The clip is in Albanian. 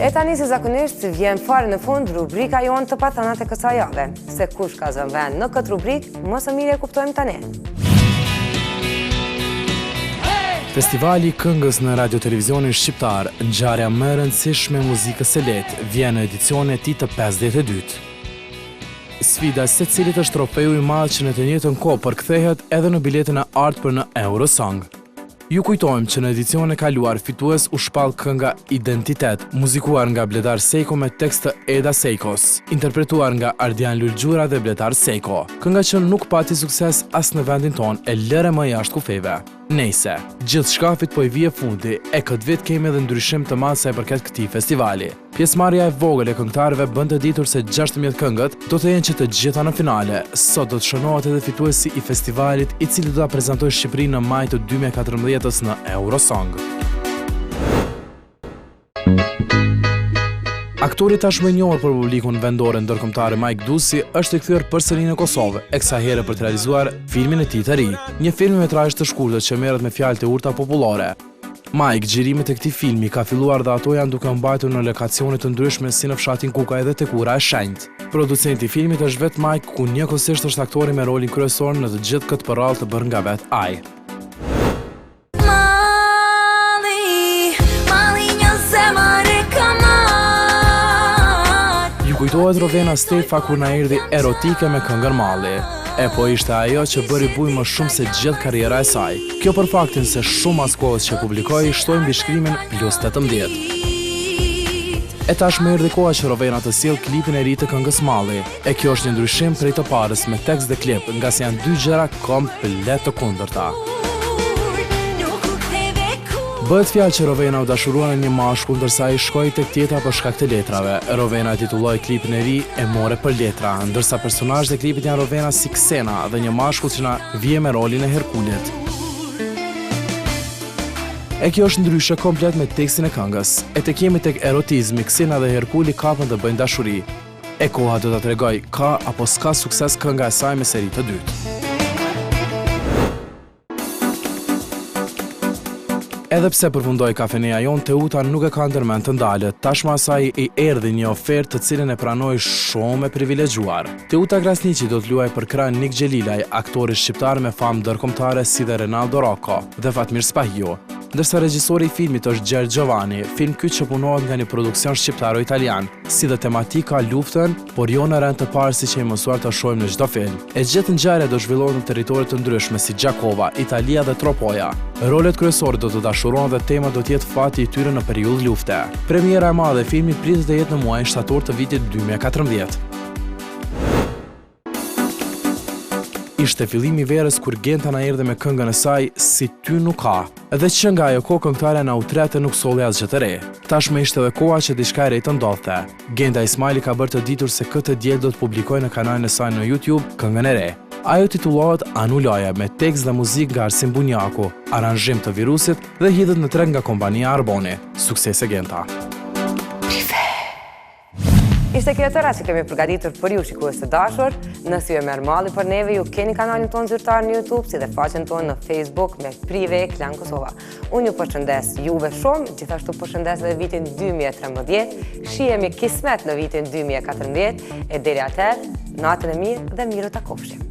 E tani si zakonisht vjen fare në fund rubrika jonë të pathënat e kësaj jave. Se kush ka zënë vend në këtë rubrik, më së miri e kuptojmë tani. Festivali këngës në radio-televizionin shqiptar, ngjarja më e rëndësishme muzikës së lehtë, vjen në edicionin e tij të 52. Sfida secilit është trofeu i madh që në të njëjtën kohë përkthehet edhe në biletën e artë për në Eurosong. Ju kujtojmë që në edicionin e kaluar fitues u shpall kënga Identitet, muzikuar nga Bledar Sejko me tekst të Eda Sejkos, interpretuar nga Ardian Lulgjura dhe Bledar Sejko. Kënga që nuk pati sukses as në vendin ton e lëre më jashtë kufeve. Nejse, gjithë shkafit po I vije fundi, e këtë vit kemi edhe ndryshim të madh sa I përket këtij festivali. Pjesëmarrja e vogël e këngëtarëve bën të ditur se 16 këngët do të jenë që të gjitha në finale. Sot do të shënohet edhe fituesi I festivalit, I cili do ta prezantojë Shqipërinë në maj të 2014 në Eurosong. Aktori tashmë I njohur për publikun vendor ndërkombëtar Mike Dusi është I kthyer përsëri në Kosovë, e kësaj here për të realizuar filmin e tij të ri, një filmmetrazh të shkurtër që merret me fjalë të urta popullore. Mike, xhirimet e këtij filmi ka filluar dhe ato janë duke mbajtur në lokasione të ndryshme si në fshatin Kuka edhe tek Ura e Shenjtë. Producenti I filmit është vetë Mike, ku njëkohësisht është aktori me rolin kryesor në të gjithë këtë përrallë të bërë nga vetë ai. Kujtohet Rovena Stefa kur na erdhi erotike me këngën Malli. E po ishte ajo që bëri buj më shumë se gjithë karriera e saj. Kjo për faktin se shumë as kohës që publikoi shtojnë mbi shkrimin +18. E tashmë erdhi koha që Rovena të sjellë klipin e ri të këngës Malli. E kjo është një ndryshim prej të parës me tekst dhe klip, nga se janë dy gjëra komplet të kundërta. Bëhet fjalë që Rovena u dashurua në një mashkull ndërsa ai shkoi tek tjetra për shkak të letrave. Rovena titulloi klipin e ri E more për letra, ndërsa personazhet e klipit janë Rovena si Ksena dhe një mashkull që na vije me rolin e Herkulit. E kjo është ndryshe komplet me tekstin e këngës. E tek jemi tek erotizmi, Ksena dhe Herkuli kapën të bëjnë dashuri. E koha do ta tregoj ka apo s'ka sukses kënga e saj me seri të dytë. Edhe pse përfundoi kafeneja jon, Teuta nuk e ka ndërmend të ndalët. Tashmë asaj I erdhi një ofertë të cilën e pranoi shumë e privilegjuar. Teuta Grasniqi do të luajë për krah Nik Xhelilaj, aktori shqiptar me famë ndërkombëtare si dhe Renaldo Rocco dhe Fatmir Spahiu. Ndërsa regjisori I filmit është Gjergj Giovanni, film ky që punohet nga një produksion shqiptaro-italian, si dhe tematika luftën, por jo në rend të parë siç e mësuar të shohim në çdo film. E gjithë ngjarja do zhvillohet në territoire të ndryshme si Gjakova, Italia dhe Tropoja. Rolet kryesore do të dashurohen dhe tema do të jetë fati I tyre në periudhë lufte. Premiera e madhe e filmit pritet të jetë në muajin shtator të vitit 2014. Ishte fillimi I verës kur Genta na erdhi me këngën e saj Si ty nuk ka. Edhe që nga ajo kohë këngëtarja na u trete nuk solli asgjë të re. Tashmë ishte edhe koha që diçka e re të ndodhte. Genta Ismaili ka bërë të ditur se këtë diel do të publikojë në kanalin e saj në YouTube këngën e re. Ajo titullohet Anuloja me tekst dhe muzikë nga Arsim Bunjaku, aranzhim të Virusit dhe hidhet në treg nga kompania Arboni. Suksese Genta. Ishte kjo tëra që kemi përgatitur për ju shikues të dashur. Nëse ju e merr malli për neve, ju keni kanalin tonë zyrtar në YouTube, si dhe faqen tonë në Facebook me Prive Klan Kosova. Unë ju përshëndes juve shumë, gjithashtu përshëndes dhe vitin 2013, shihemi kismet në vitin 2014, e deri atëherë, natën e mirë dhe mirë ta kofshim.